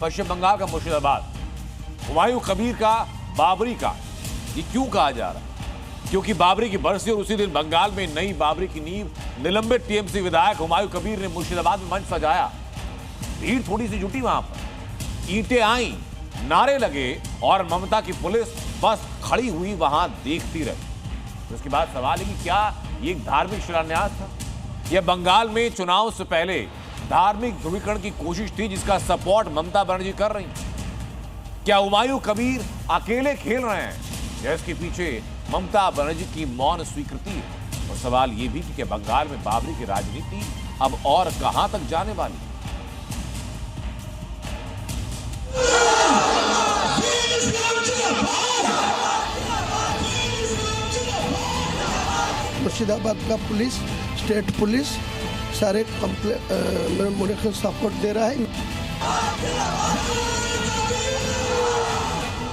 पश्चिम बंगाल का मुर्शिदाबाद, हुमायूं कबीर का बाबरी का। ये क्यों कहा जा रहा है? क्योंकि बाबरी की बरसी और उसी दिन बंगाल में नई बाबरी की नींव। निलंबित टीएमसी विधायक हुमायूं कबीर ने मुर्शिदाबाद में मंच सजाया। भीड़ थोड़ी सी जुटी वहां पर, ईंटें आई, नारे लगे और ममता की पुलिस बस खड़ी हुई वहां देखती रही। उसके बाद सवाल है कि क्या ये एक धार्मिक शिलान्यास था? यह बंगाल में चुनाव से पहले धार्मिक ध्रुवीकरण की कोशिश थी जिसका सपोर्ट ममता बनर्जी कर रही? क्या हुमायूं कबीर अकेले खेल रहे हैं या इसके पीछे ममता बनर्जी की मौन स्वीकृति है? और सवाल यह भी कि क्या बंगाल में बाबरी की राजनीति अब और कहां तक जाने वाली है? मुर्शिदाबाद का पुलिस, स्टेट पुलिस सारे मुझे सपोर्ट दे रहा है।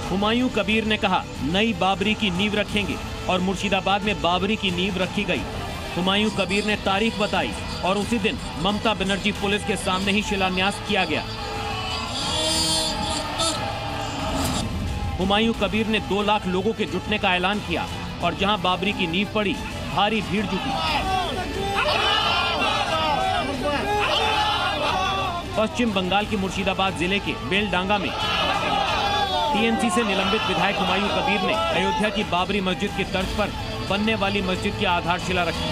हुमायूं कबीर ने कहा नई बाबरी की नींव रखेंगे और मुर्शिदाबाद में बाबरी की नींव रखी गई। हुमायूं कबीर ने तारीख बताई और उसी दिन ममता बनर्जी पुलिस के सामने ही शिलान्यास किया गया। हुमायूं कबीर ने 2 लाख लोगों के जुटने का ऐलान किया और जहां बाबरी की नींव पड़ी भारी भीड़ जुटी। पश्चिम बंगाल के मुर्शिदाबाद जिले के बेलडांगा में टीएमसी से निलंबित विधायक हुमायूं कबीर ने अयोध्या की बाबरी मस्जिद की तर्ज पर बनने वाली मस्जिद की आधारशिला रखी।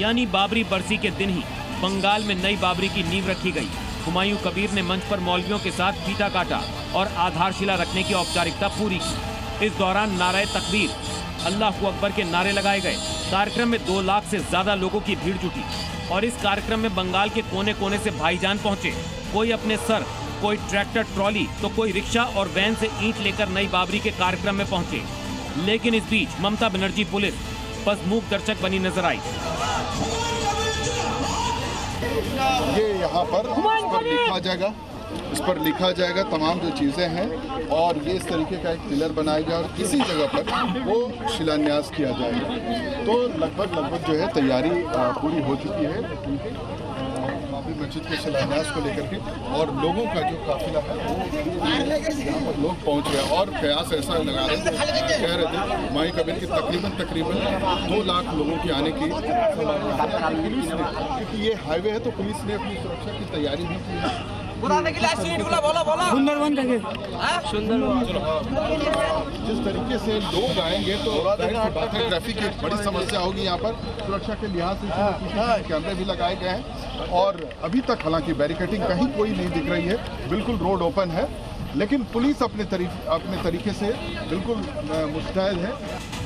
यानी बाबरी बरसी के दिन ही बंगाल में नई बाबरी की नींव रखी गई। हुमायूं कबीर ने मंच पर मौलवियों के साथ फीता काटा और आधारशिला रखने की औपचारिकता पूरी की। इस दौरान नारे तकबीर, अल्लाहू अकबर के नारे लगाए गए। कार्यक्रम में 2 लाख से ज्यादा लोगों की भीड़ जुटी और इस कार्यक्रम में बंगाल के कोने कोने से भाईजान पहुंचे। कोई अपने सर, कोई ट्रैक्टर ट्रॉली तो कोई रिक्शा और वैन से ईंट लेकर नई बाबरी के कार्यक्रम में पहुंचे। लेकिन इस बीच ममता बनर्जी पुलिस बस मूक दर्शक बनी नजर आई। ये यहाँ पर इस पर लिखा जाएगा तमाम जो चीज़ें हैं और ये इस तरीके का एक पिलर बनाया गया और किसी जगह पर वो शिलान्यास किया जाएगा। तो लगभग जो है तैयारी पूरी हो चुकी है बाबरी मस्जिद के शिलान्यास को लेकर के और लोगों का जो काफिला है वो यहाँ पर लोग पहुँच गए और प्रयास ऐसा लगा रहे थे, कह रहे थे हुमायूं कबीर की तकरीबन 2 लाख लोगों की आने की संभावना है। पुलिस ने, क्योंकि ये हाईवे है तो पुलिस ने अपनी सुरक्षा की तैयारी भी की है। सुंदरवन जिस तरीके से लोग आएंगे तो ट्रैफिक की बड़ी समस्या होगी यहाँ पर। सुरक्षा के लिहाज से कैमरे भी लगाए गए हैं और अभी तक हालांकि बैरिकेडिंग कहीं कोई नहीं दिख रही है, बिल्कुल रोड ओपन है, लेकिन पुलिस अपने तरीके से बिल्कुल मुस्तैद है।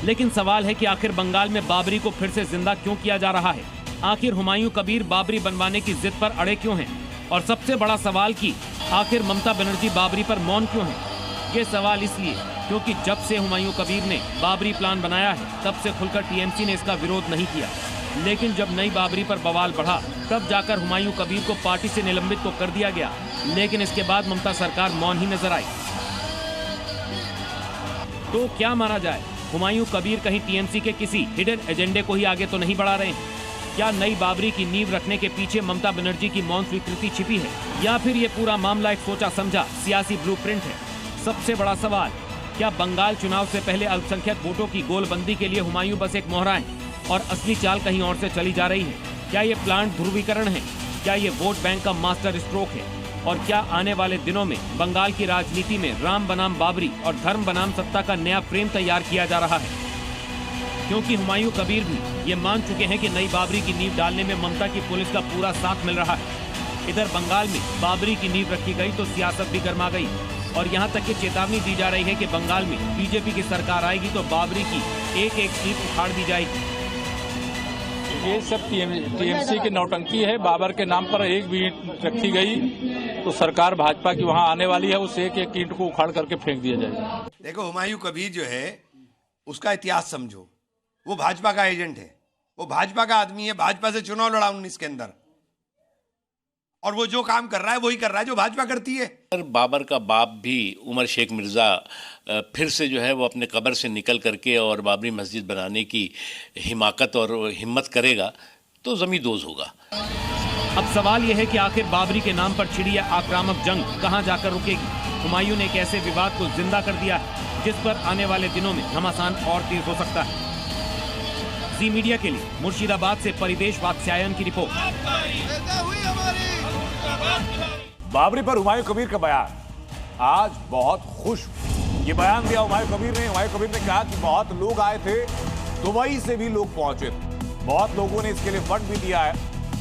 लेकिन सवाल है कि आखिर बंगाल में बाबरी को फिर से जिंदा क्यों किया जा रहा है? आखिर हुमायूं कबीर बाबरी बनवाने की जिद पर अड़े क्यों हैं? और सबसे बड़ा सवाल कि आखिर ममता बनर्जी बाबरी पर मौन क्यों है? ये सवाल इसलिए क्योंकि जब से हुमायूं कबीर ने बाबरी प्लान बनाया है तब से खुलकर टीएमसी ने इसका विरोध नहीं किया। लेकिन जब नई बाबरी पर बवाल बढ़ा तब जाकर हुमायूं कबीर को पार्टी से निलंबित तो कर दिया गया, लेकिन इसके बाद ममता सरकार मौन ही नजर आई। तो क्या माना जाए, हुमायूं कबीर कहीं टीएमसी के किसी हिडन एजेंडे को ही आगे तो नहीं बढ़ा रहे हैं? क्या नई बाबरी की नींव रखने के पीछे ममता बनर्जी की मौन स्वीकृति छिपी है या फिर ये पूरा मामला एक सोचा समझा सियासी ब्लूप्रिंट है? सबसे बड़ा सवाल, क्या बंगाल चुनाव से पहले अल्पसंख्यक वोटों की गोलबंदी के लिए हुमायूं बस एक मोहरा है और असली चाल कहीं और से चली जा रही है? क्या ये प्लांट ध्रुवीकरण है? क्या ये वोट बैंक का मास्टर स्ट्रोक है? और क्या आने वाले दिनों में बंगाल की राजनीति में राम बनाम बाबरी और धर्म बनाम सत्ता का नया फ्रेम तैयार किया जा रहा है? क्योंकि हुमायूं कबीर भी ये मान चुके हैं कि नई बाबरी की नींव डालने में ममता की पुलिस का पूरा साथ मिल रहा है। इधर बंगाल में बाबरी की नींव रखी गई तो सियासत भी गर्मा गई और यहाँ तक की चेतावनी दी जा रही है कि बंगाल में बीजेपी की सरकार आएगी तो बाबरी की एक सीट उखाड़ दी जाएगी। ये सब टीएमसी की नौटंकी है। बाबर के नाम पर एक भी ईंट रखी गई तो सरकार भाजपा की वहाँ आने वाली है, उस एक ईंट को उखाड़ करके फेंक दिया जाएगा। देखो, हुमायूं कबीर जो है उसका इतिहास समझो। वो भाजपा का एजेंट है, वो भाजपा का आदमी है, भाजपा से चुनाव लड़ा 19 के अंदर और वो जो काम कर रहा है वही कर रहा है जो भाजपा करती है। बाबर का बाप भी उमर शेख मिर्जा फिर से जो है वो अपने कब्र से निकल करके और बाबरी मस्जिद बनाने की हिमाकत और हिम्मत करेगा तो ज़मींदोज़ होगा। अब सवाल यह है कि आखिर बाबरी के नाम पर छिड़ी यह आक्रामक जंग कहां जाकर रुकेगी। हुमायूं ने एक ऐसे विवाद को जिंदा कर दिया है जिस पर आने वाले दिनों में घमासान और तेज हो सकता है। जी मीडिया के लिए मुर्शिदाबाद से परिवेश वात्स्यायन की रिपोर्ट। बाबरी पर हुमायूं कबीर का बयान आज बहुत खुश। ये बयान दिया हुमायूं कबीर ने। हुमायूं कबीर ने कहा कि बहुत लोग आए थे, दुबई से भी लोग पहुंचे थे, बहुत लोगों ने इसके लिए फंड भी दिया है,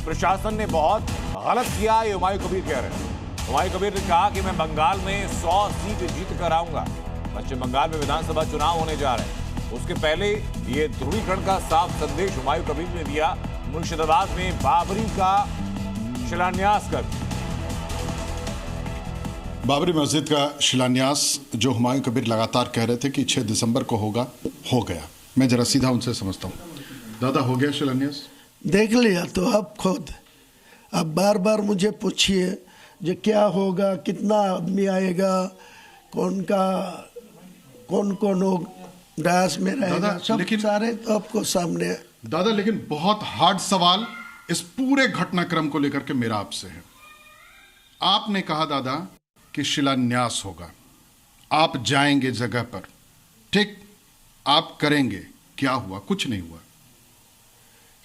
प्रशासन ने बहुत गलत किया, ये हुमायूं कबीर कह रहे हैं। हुमायूं कबीर ने कहा कि मैं बंगाल में 100 सीट जीत कर आऊंगा। पश्चिम बंगाल में विधानसभा चुनाव होने जा रहे हैं, उसके पहले ये ध्रुवीकरण का साफ संदेश हुमायूं कबीर ने दिया। मुर्शिदाबाद में बाबरी का शिलान्यास कर बाबरी मस्जिद का शिलान्यास जो हुमायूं कबीर लगातार कह रहे थे कि 6 दिसंबर को होगा, हो गया। मैं जरा सीधा उनसे समझता हूँ। दादा, हो गया शिलान्यास? देख लिया तो अब खुद, अब बार बार मुझे पूछिए जो क्या होगा, कितना आदमी आएगा, कौन लोग डायस में रहेगा, सब सारे तो आपको सामने है। दादा, लेकिन बहुत हार्ड सवाल इस पूरे घटनाक्रम को लेकर के मेरा आपसे है। आपने कहा दादा कि शिलान्यास होगा, आप जाएंगे जगह पर, ठीक, आप करेंगे, क्या हुआ? कुछ नहीं हुआ।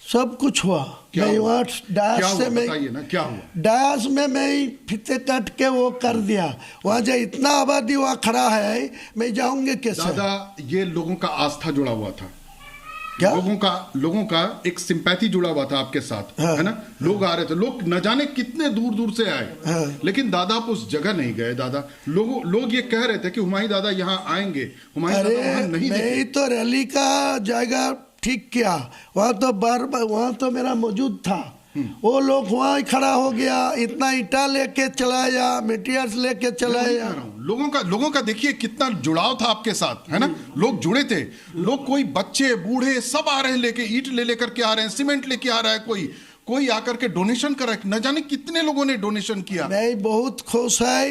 सब कुछ हुआ। क्या मैं हुआ? वहाँ डायस से मैं बताइए ना, क्या हुआ? डायस में मैं फीते काट के वो कर दिया। वहाँ जो इतना आबादी वहाँ खड़ा है, मैं जाऊंगे कैसे? दादा, ये लोगों का आस्था जुड़ा हुआ था, क्या? लोगों का एक सिंपैथी जुड़ा हुआ था आपके साथ, हाँ। है ना? लोग आ रहे थे, लोग न जाने कितने दूर दूर से आए, हाँ। लेकिन दादा आप उस जगह नहीं गए। दादा, लोग ये कह रहे थे कि हुमायूं दादा यहाँ आएंगे, हुमायूं दादा वहाँ नहीं दिखे। मैं तो रैली का जगह ठीक किया, वहाँ तो वहाँ तो मेरा मौजूद था। वो लोग वहाँ ही खड़ा हो गया, इतना ईटा लेके चलाया, मटेरियल्स लेके चलाया। लोगों का देखिए कितना जुड़ाव था आपके साथ, है ना? लोग जुड़े थे, लोग, कोई बच्चे बूढ़े सब आ रहे हैं, लेके ईंट ले लेकर के आ रहे हैं, सीमेंट लेके आ रहा है, कोई आकर के डोनेशन कर रहा है। न जाने कितने लोगों ने डोनेशन किया। मैं बहुत खुश है,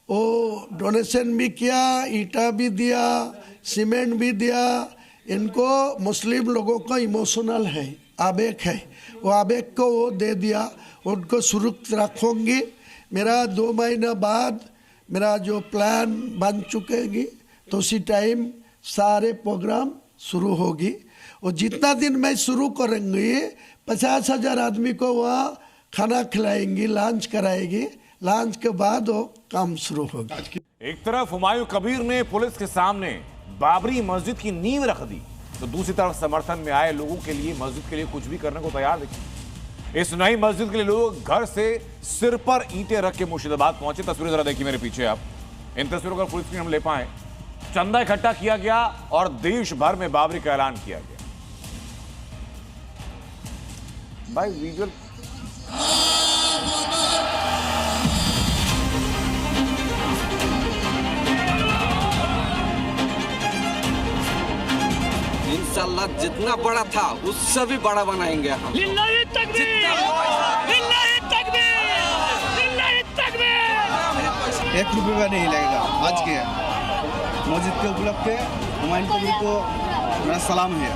वो डोनेशन भी किया, ईटा भी दिया, सीमेंट भी दिया। इनको मुस्लिम लोगों का इमोशनल है, आवेग है, वो आवेग को वो दे दिया, उनको सुरक्षित रखूंगी। मेरा 2 महीना बाद मेरा जो प्लान बन चुकेगी, तो उसी टाइम सारे प्रोग्राम शुरू होगी। और जितना दिन मैं शुरू करेंगी, 50,000 आदमी को वहाँ खाना खिलाएंगी, लंच कराएगी, लंच के बाद वो काम शुरू होगा। एक तरफ हुमायूं कबीर ने पुलिस के सामने बाबरी मस्जिद की नींव रख दी, तो दूसरी तरफ समर्थन में आए लोगों के लिए मस्जिद के लिए कुछ भी करने को तैयार देखिए। इस नई मस्जिद के लिए लोग घर से सिर पर ईंटें रख के मुर्शिदाबाद पहुंचे। तस्वीरें जरा देखिए मेरे पीछे आप। इन तस्वीरों का फुल स्क्रीन हम ले पाए। चंदा इकट्ठा किया गया और देश भर में बाबरी का ऐलान किया गया। भाई विजुअल इंशाल्लाह जितना बड़ा था उससे भी बड़ा बनाएंगे हम। लिल्लाहि तकबीर, लिल्लाहि तकबीर, लिल्लाहि तकबीर। 1 रुपये का नहीं लगेगा। आज के मस्जिद के उपलक्ष्य पे हुमायूं कबीर को मेरा सलाम है।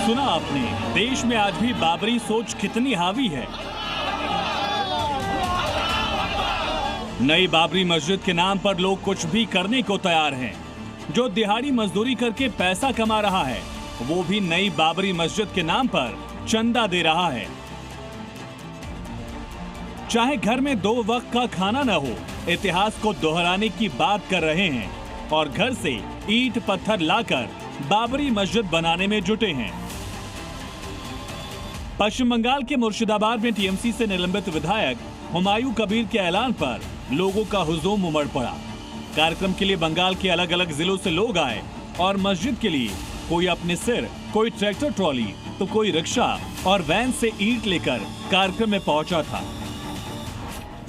सुना आपने, देश में आज भी बाबरी सोच कितनी हावी है। नई बाबरी मस्जिद के नाम पर लोग कुछ भी करने को तैयार हैं। जो दिहाड़ी मजदूरी करके पैसा कमा रहा है, वो भी नई बाबरी मस्जिद के नाम पर चंदा दे रहा है। चाहे घर में 2 वक्त का खाना न हो, इतिहास को दोहराने की बात कर रहे हैं और घर से ईंट पत्थर लाकर बाबरी मस्जिद बनाने में जुटे हैं। पश्चिम बंगाल के मुर्शिदाबाद में टीएमसी से निलंबित विधायक हुमायूं कबीर के ऐलान पर लोगों का हुजूम उमड़ पड़ा। कार्यक्रम के लिए बंगाल के अलग अलग जिलों से लोग आए और मस्जिद के लिए कोई अपने सिर, कोई ट्रैक्टर ट्रॉली तो कोई रिक्शा और वैन से ईंट लेकर कार्यक्रम में पहुंचा था।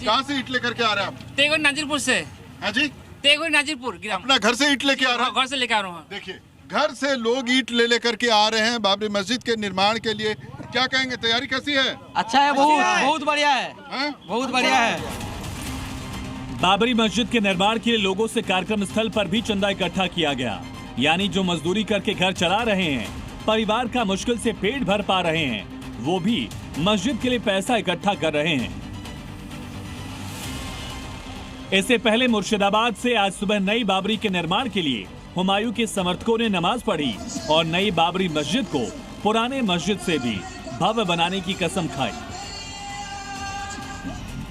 कहाँ से ईंट लेकर के आ रहे हैं आप? तेगुर नाजिरपुर से। हाँ जी, तेगुर नाजिरपुर ग्राम। अपना घर से ईंट लेके आ रहा है? घर से लेके आ रहा हूँ। देखिए, घर से लोग ईंट ले लेकर के आ रहे हैं बाबरी मस्जिद के निर्माण के लिए। क्या कहेंगे, तैयारी कैसी है? अच्छा है, बहुत बढ़िया है, बहुत बढ़िया है। बाबरी मस्जिद के निर्माण के लिए लोगों से कार्यक्रम स्थल पर भी चंदा इकट्ठा किया गया। यानी जो मजदूरी करके घर चला रहे हैं, परिवार का मुश्किल से पेट भर पा रहे हैं, वो भी मस्जिद के लिए पैसा इकट्ठा कर रहे हैं। इससे पहले मुर्शिदाबाद से आज सुबह नई बाबरी के निर्माण के लिए हुमायूं के समर्थकों ने नमाज पढ़ी और नई बाबरी मस्जिद को पुराने मस्जिद से भी भव्य बनाने की कसम खाई।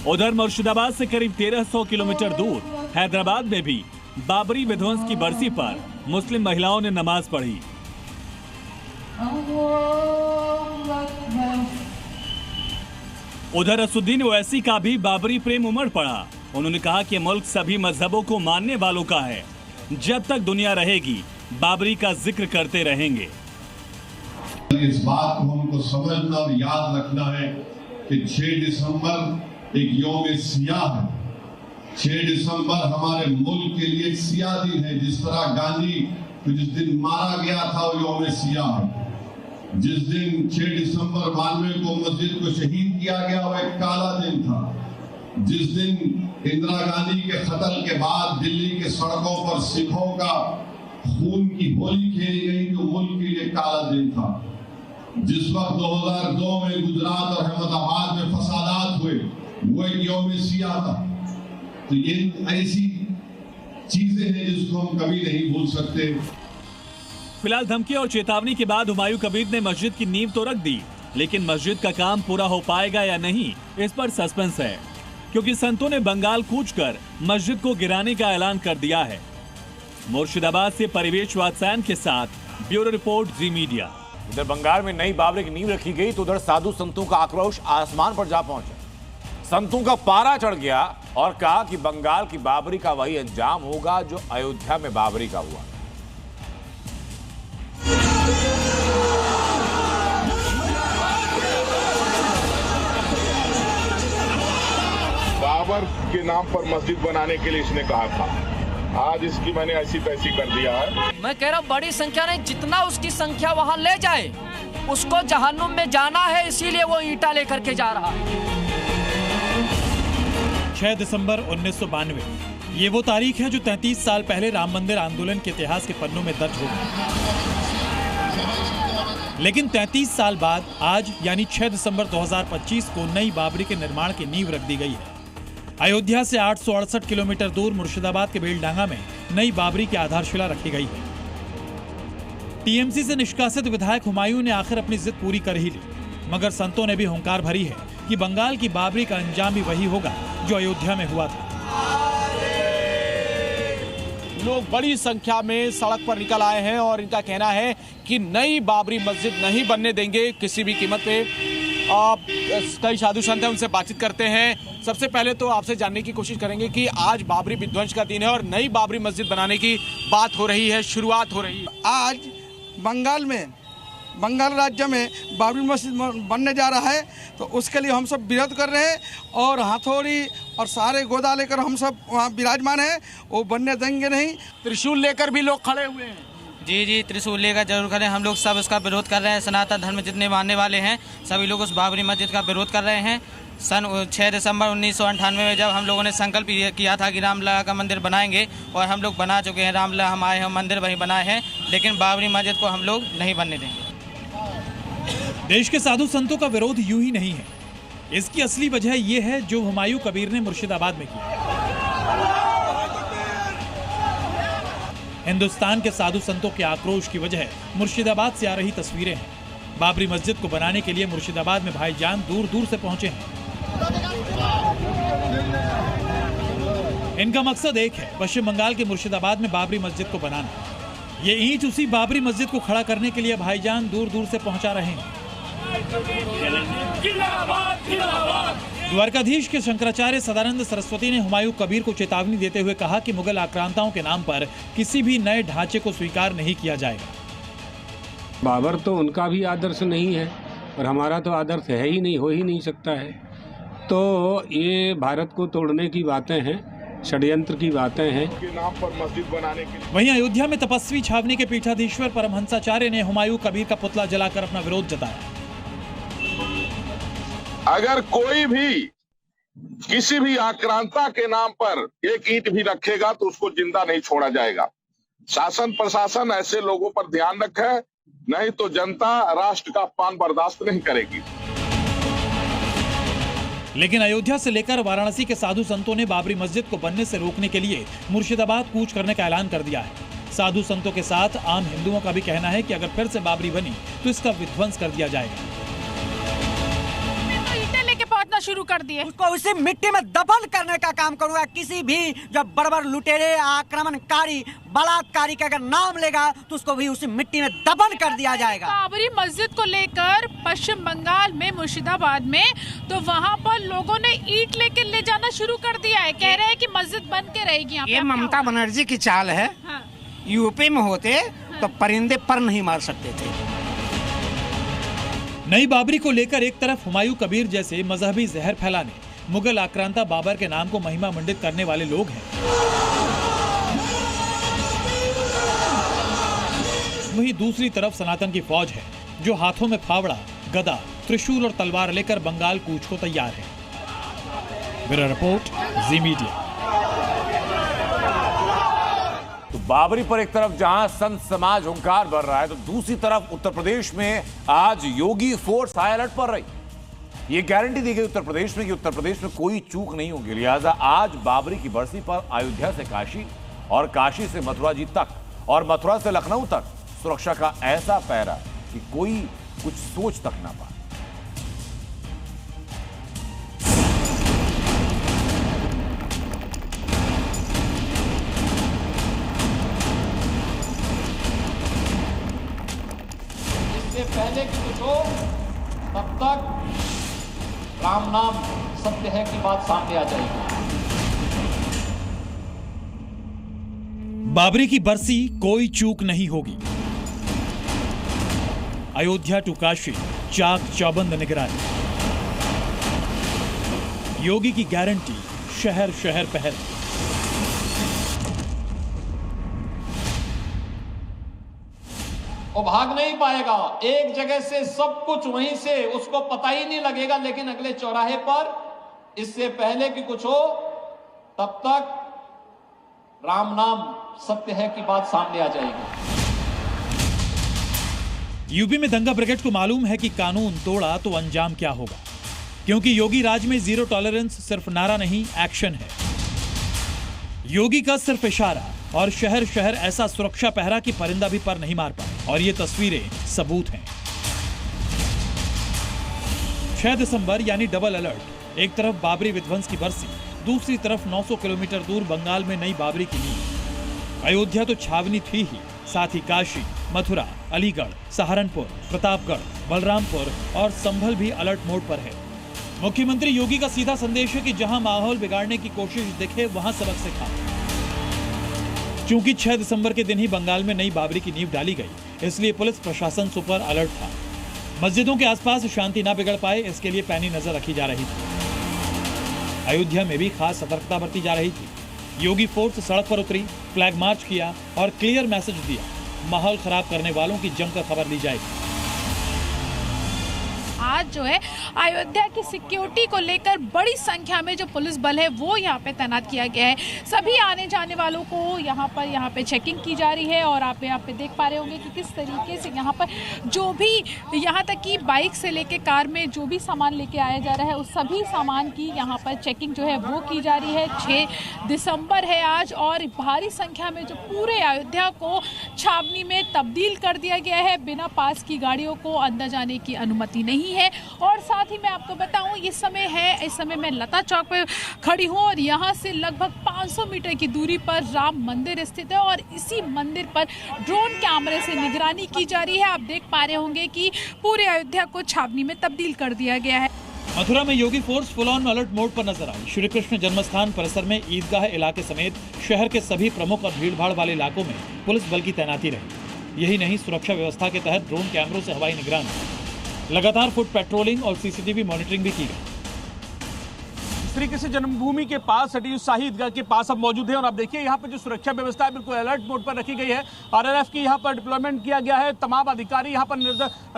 उधर मुर्शिदाबाद से करीब 1300 किलोमीटर दूर हैदराबाद में भी बाबरी विध्वंस की बरसी पर मुस्लिम महिलाओं ने नमाज पढ़ी। उधर असुद्दीन ओवैसी का भी बाबरी प्रेम उमड़ पड़ा। उन्होंने कहा कि मुल्क सभी मजहबों को मानने वालों का है, जब तक दुनिया रहेगी बाबरी का जिक्र करते रहेंगे। इस बात को हमको समझना और याद रखना है कि 6 दिसंबर एक यौम सियाह है। 6 दिसंबर हमारे मुल्क के लिए एक सियाह दिन है। जिस तरह गांधी को जिस दिन मारा गया था वो यौम सियाह है। जिस दिन 6 दिसंबर 92 को मस्जिद को शहीद किया गया वो एक काला दिन था। जिस दिन इंदिरा गांधी के कत्ल के बाद दिल्ली के सड़कों पर सिखों का खून की होली खेली गई तो मुल्क के लिए काला दिन था। जिस वक्त 2002 में गुजरात और अहमदाबाद में फसादात हुए वो एक यौम सियाह था। तो ये ऐसी चीजें हैं जिसको हम कभी नहीं भूल सकते। फिलहाल धमकी और चेतावनी के बाद हुमायूं कबीर ने मस्जिद की नींव तो रख दी, लेकिन मस्जिद का काम पूरा हो पाएगा या नहीं, इस पर सस्पेंस है, क्योंकि संतों ने बंगाल कूच कर मस्जिद को गिराने का ऐलान कर दिया है। मुर्शिदाबाद से परिवेश वात्स्यायन के साथ ब्यूरो रिपोर्ट, जी मीडिया। इधर बंगाल में नई बाबरी की नींव रखी गई तो उधर साधु संतों का आक्रोश आसमान पर जा पहुंचा। संतों का पारा चढ़ गया और कहा कि बंगाल की बाबरी का वही अंजाम होगा जो अयोध्या में बाबरी का हुआ। बाबर के नाम पर मस्जिद बनाने के लिए इसने कहा था, आज इसकी मैंने ऐसी तैसी कर दिया है। मैं कह रहा हूँ बड़ी संख्या नहीं, जितना उसकी संख्या वहाँ ले जाए, उसको जहन्नुम में जाना है, इसीलिए वो ईंटा लेकर के जा रहा है। 6 दिसंबर 1992 ये वो तारीख है जो 33 साल पहले राम मंदिर आंदोलन के इतिहास के पन्नों में दर्ज हो गई। लेकिन 33 साल बाद आज यानी 6 दिसंबर 2025 को नई बाबरी के निर्माण की नींव रख दी गई है। अयोध्या से 868 किलोमीटर दूर मुर्शिदाबाद के बेलडांगा में नई बाबरी की आधारशिला रखी गई है। टीएमसी से निष्कासित विधायक हुमायूं ने आखिर अपनी जिद पूरी कर ही ली, मगर संतों ने भी हुंकार भरी है कि बंगाल की बाबरी का अंजाम भी वही होगा जो अयोध्या में हुआ था। लोग बड़ी संख्या में सड़क पर निकल आए हैं और इनका कहना है कि नई बाबरी मस्जिद नहीं बनने देंगे किसी भी कीमत पे। कई साधु संत हैं, उनसे बातचीत करते हैं। सबसे पहले तो आपसे जानने की कोशिश करेंगे कि आज बाबरी विध्वंस का दिन है और नई बाबरी मस्जिद बनाने की बात हो रही है, शुरुआत हो रही है। आज बंगाल राज्य में बाबरी मस्जिद बनने जा रहा है, तो उसके लिए हम सब विरोध कर रहे हैं और हथौड़ी और सारे गोदा लेकर हम सब वहाँ विराजमान हैं। वो बनने देंगे नहीं। त्रिशूल लेकर भी लोग खड़े हुए हैं। जी, त्रिशूल लेकर जरूर खड़े। हम लोग सब उसका विरोध कर रहे हैं। सनातन धर्म जितने मानने वाले हैं सभी लोग उस बाबरी मस्जिद का विरोध कर रहे हैं। सन 6 दिसंबर 1998 में जब हम लोगों ने संकल्प किया था कि रामलला का मंदिर बनाएंगे, और हम लोग बना चुके हैं। रामलला हम आए हैं, मंदिर वहीं बनाए हैं, लेकिन बाबरी मस्जिद को हम लोग नहीं बनने देंगे। देश के साधु संतों का विरोध यूं ही नहीं है, इसकी असली वजह यह है जो हुमायूं कबीर ने मुर्शिदाबाद में किया। हिंदुस्तान के साधु संतों के आक्रोश की वजह मुर्शिदाबाद से आ रही तस्वीरें हैं। बाबरी मस्जिद को बनाने के लिए मुर्शिदाबाद में भाईजान दूर दूर से पहुंचे हैं। इनका मकसद एक है, पश्चिम बंगाल के मुर्शिदाबाद में बाबरी मस्जिद को बनाना। ये ईंट उसी बाबरी मस्जिद को खड़ा करने के लिए भाईजान दूर दूर से पहुंचा रहे हैं। द्वारकाधीश के शंकराचार्य सदानंद सरस्वती ने हुमायूं कबीर को चेतावनी देते हुए कहा कि मुगल आक्रांताओं के नाम पर किसी भी नए ढांचे को स्वीकार नहीं किया जाएगा। बाबर तो उनका भी आदर्श नहीं है और हमारा तो आदर्श है ही नहीं, हो ही नहीं सकता है। तो ये भारत को तोड़ने की बातें हैं, षड्यंत्र की बातें हैं। नाम पर मस्जिद बनाने के लिए वहीं अयोध्या में तपस्वी छावनी के पीठाधीश्वर परमहंसाचार्य ने हुमायूं कबीर का पुतला जलाकर अपना विरोध जताया। अगर कोई भी किसी भी आक्रांता के नाम पर एक ईंट भी रखेगा तो उसको जिंदा नहीं छोड़ा जाएगा। शासन प्रशासन ऐसे लोगों पर ध्यान रखे, नहीं तो जनता राष्ट्र का अपमान बर्दाश्त नहीं करेगी। लेकिन अयोध्या से लेकर वाराणसी के साधु संतों ने बाबरी मस्जिद को बनने से रोकने के लिए मुर्शिदाबाद कूच करने का ऐलान कर दिया है। साधु संतों के साथ आम हिंदुओं का भी कहना है कि अगर फिर से बाबरी बनी तो इसका विध्वंस कर दिया जाएगा। पहुंचना शुरू कर दिए, उसको उसी मिट्टी में दफन करने का काम करूंगा। किसी भी जो बड़बड़ लुटेरे, आक्रमणकारी, बलात्कारी का अगर नाम लेगा तो उसको भी उसी मिट्टी में दफन कर दिया जाएगा। बाबरी मस्जिद को लेकर पश्चिम बंगाल में मुर्शिदाबाद में तो वहाँ पर लोगों ने ईंट लेकर ले जाना शुरू कर दिया है। कह रहे हैं कि मस्जिद बन के रहेगी। ये ममता बनर्जी की चाल है। हाँ। यूपी में होते तो परिंदे पर नहीं मार सकते थे। नई बाबरी को लेकर एक तरफ हुमायूं कबीर जैसे मजहबी जहर फैलाने, मुगल आक्रांता बाबर के नाम को महिमा मंडित करने वाले लोग हैं, वहीं दूसरी तरफ सनातन की फौज है जो हाथों में फावड़ा, गदा, त्रिशूल और तलवार लेकर बंगाल कूच को तैयार है। ब्यूरो रिपोर्ट, जी मीडिया। तो बाबरी पर एक तरफ जहां संत समाज हुंकार भर रहा है, तो दूसरी तरफ उत्तर प्रदेश में आज योगी फोर्स हाई अलर्ट पर रही। ये गारंटी दी गई उत्तर प्रदेश में कि उत्तर प्रदेश में कोई चूक नहीं होगी। लिहाजा आज बाबरी की बरसी पर अयोध्या से काशी और काशी से मथुरा जी तक और मथुरा से लखनऊ तक सुरक्षा का ऐसा पहरा कि कोई कुछ सोच तक ना पाए। पहले कि कुछ हो तब तक राम नाम सत्य है की बात सामने आ जाएगी। बाबरी की बरसी कोई चूक नहीं होगी। अयोध्या टू काशी चाक चौबंद निगरानी। योगी की गारंटी, शहर शहर पहल। वो भाग नहीं पाएगा। एक जगह से सब कुछ वहीं से उसको पता ही नहीं लगेगा, लेकिन अगले चौराहे पर इससे पहले कि कुछ हो तब तक राम नाम सत्य है की बात सामने आ जाएगी। यूपी में दंगा ब्रिगेड को मालूम है कि कानून तोड़ा तो अंजाम क्या होगा, क्योंकि योगी राज में जीरो टॉलरेंस सिर्फ नारा नहीं, एक्शन है। योगी का सिर्फ इशारा और शहर शहर ऐसा सुरक्षा पहरा कि परिंदा भी पर नहीं मार पाए, और ये तस्वीरें सबूत हैं। 6 दिसंबर यानी डबल अलर्ट। एक तरफ बाबरी विध्वंस की बरसी, दूसरी तरफ 900 किलोमीटर दूर बंगाल में नई बाबरी की नींव। अयोध्या तो छावनी थी ही, साथ ही काशी, मथुरा, अलीगढ़, सहारनपुर, प्रतापगढ़, बलरामपुर और संभल भी अलर्ट मोड पर है। मुख्यमंत्री योगी का सीधा संदेश है कि जहां माहौल बिगाड़ने की कोशिश दिखे वहां सबक सिखा। चूंकि 6 दिसंबर के दिन ही बंगाल में नई बाबरी की नींव डाली गई, इसलिए पुलिस प्रशासन सुपर अलर्ट था। मस्जिदों के आसपास शांति न बिगड़ पाए, इसके लिए पैनी नजर रखी जा रही थी। अयोध्या में भी खास सतर्कता बरती जा रही थी। योगी फोर्स सड़क पर उतरी, फ्लैग मार्च किया और क्लियर मैसेज दिया, माहौल खराब करने वालों की जमकर खबर ली जाएगी। आज जो है अयोध्या की सिक्योरिटी को लेकर बड़ी संख्या में जो पुलिस बल है वो यहाँ पे तैनात किया गया है। सभी आने जाने वालों को यहाँ पे चेकिंग की जा रही है, और आप यहाँ पे देख पा रहे होंगे कि किस तरीके से यहाँ पर जो भी, यहाँ तक कि बाइक से लेके कार में जो भी सामान लेके आया जा रहा है उस सभी सामान की यहाँ पर चेकिंग जो है वो की जा रही है। 6 दिसंबर है आज, और भारी संख्या में जो पूरे अयोध्या को छावनी में तब्दील कर दिया गया है। बिना पास की गाड़ियों को अंदर जाने की अनुमति नहीं है। और साथ ही मैं आपको बताऊं, इस समय मैं लता चौक पे खड़ी हूं, और यहां से लगभग 500 मीटर की दूरी पर राम मंदिर स्थित है, और इसी मंदिर पर ड्रोन कैमरे से निगरानी की जा रही है। आप देख पा रहे होंगे कि पूरे अयोध्या को छावनी में तब्दील कर दिया गया है। मथुरा में Yogi force full on alert mode पर नजर आई। श्री कृष्ण जन्मस्थान परिसर में ईदगाह इलाके समेत शहर के सभी प्रमुख और भीड़भाड़ वाले इलाकों में पुलिस बल की तैनाती रही। यही नहीं, सुरक्षा व्यवस्था के तहत ड्रोन कैमरों से हवाई निगरानी, लगातार फुट पेट्रोलिंग और सीसीटीवी मॉनिटरिंग भी की गई। श्री कृष्ण जन्मभूमि के पास सटी शाही ईदगाह के पास अब मौजूद है और आप देखिए यहाँ पर जो सुरक्षा व्यवस्था है बिल्कुल अलर्ट मोड पर रखी गई है। आरआरएफ की यहाँ पर डिप्लॉयमेंट किया गया है। तमाम अधिकारी यहाँ पर